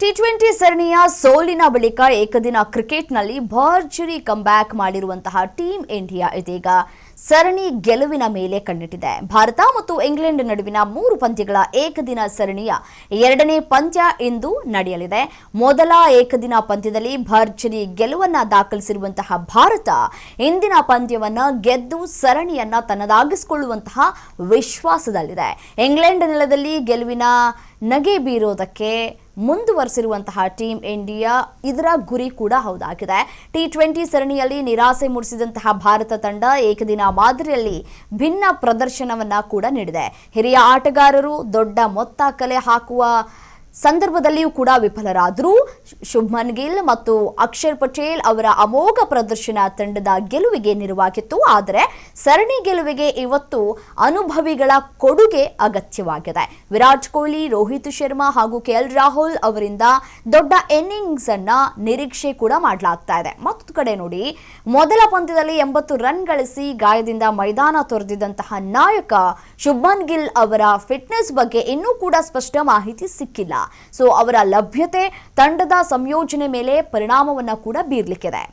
T20 ಸರಣಿಯ ಸೋಲಿನ ಬಳಿಕ ಏಕದಿನ ಕ್ರಿಕೆಟ್ನಲ್ಲಿ ಭರ್ಜರಿ ಕಮ್ಬ್ಯಾಕ್ ಮಾಡಿರುವಂತಹ ಟೀಂ ಇಂಡಿಯಾ ಇದೀಗ ಸರಣಿ ಗೆಲುವಿನ ಮೇಲೆ ಕಣ್ಣಿಟ್ಟಿದೆ. ಭಾರತ ಮತ್ತು ಇಂಗ್ಲೆಂಡ್ ನಡುವಿನ 3 ಪಂದ್ಯಗಳ ಏಕದಿನ ಸರಣಿಯ ಎರಡನೇ ಪಂದ್ಯ ಇಂದು ನಡೆಯಲಿದೆ. ಮೊದಲ ಏಕದಿನ ಪಂದ್ಯದಲ್ಲಿ ಭರ್ಜರಿ ಗೆಲುವನ್ನ ದಾಖಲಿಸಿರುವಂತಹ ಭಾರತ ಇಂದಿನ ಪಂದ್ಯವನ್ನ ಗೆದ್ದು ಸರಣಿಯನ್ನ ತನ್ನದಾಗಿಸಿಕೊಳ್ಳುವಂತಹ ವಿಶ್ವಾಸದಲ್ಲಿದೆ. ಇಂಗ್ಲೆಂಡ್ ನೆಲದಲ್ಲಿ ಗೆಲುವಿನ ನಗೆ ಬೀರೋದಕ್ಕೆ ಮುಂದುವರೆಸಿರುವಂತಹ ಟೀಂ ಇಂಡಿಯಾ ಇದರ ಗುರಿ ಕೂಡ ಹೌದಾಗಿದೆ. ಟಿ20 ಸರಣಿಯಲ್ಲಿ ನಿರಾಸೆ ಮೂಡಿಸಿದಂತಹ ಭಾರತ ತಂಡ ಏಕದಿನ ಮಾದರಿಯಲ್ಲಿ ಭಿನ್ನ ಪ್ರದರ್ಶನವನ್ನ ಕೂಡ ನೀಡಿದೆ. ಹಿರಿಯ ಆಟಗಾರರು ದೊಡ್ಡ ಮೊತ್ತ ಕಲೆ ಹಾಕುವ ಸಂದರ್ಭದಲ್ಲಿಯೂ ಕೂಡ ವಿಫಲರಾದರೂ ಶುಭ್ಮನ್ ಗಿಲ್ ಮತ್ತು ಅಕ್ಷರ್ ಪಟೇಲ್ ಅವರ ಅಮೋಘ ಪ್ರದರ್ಶನ ತಂಡದ ಗೆಲುವಿಗೆ ನೆರವಾಗಿತ್ತು. ಆದರೆ ಸರಣಿ ಗೆಲುವಿಗೆ ಇವತ್ತು ಅನುಭವಿಗಳ ಕೊಡುಗೆ ಅಗತ್ಯವಾಗಿದೆ. ವಿರಾಟ್ ಕೊಹ್ಲಿ, ರೋಹಿತ್ ಶರ್ಮಾ ಹಾಗೂ ಕೆಎಲ್ ರಾಹುಲ್ ಅವರಿಂದ ದೊಡ್ಡ ಇನ್ನಿಂಗ್ಸ್ ಅನ್ನ ನಿರೀಕ್ಷೆ ಕೂಡ ಮಾಡಲಾಗ್ತಾ ಇದೆ. ಮತ್ತೊಂದು ಕಡೆ ನೋಡಿ, ಮೊದಲ ಪಂದ್ಯದಲ್ಲಿ 80 ರನ್ ಗಳಿಸಿ ಗಾಯದಿಂದ ಮೈದಾನ ತೊರೆದಿದ್ದಂತಹ ನಾಯಕ ಶುಭ್ಮನ್ ಗಿಲ್ ಅವರ ಫಿಟ್ನೆಸ್ ಬಗ್ಗೆ ಇನ್ನೂ ಕೂಡ ಸ್ಪಷ್ಟ ಮಾಹಿತಿ ಸಿಕ್ಕಿಲ್ಲ. ಸೊ ಅವರ ಲಭ್ಯತೆ ತಂಡದ ಸಂಯೋಜನೆ ಮೇಲೆ ಪರಿಣಾಮವನ್ನ ಕೂಡ ಬೀರ್ಲಿಕ್ಕಿದೆ.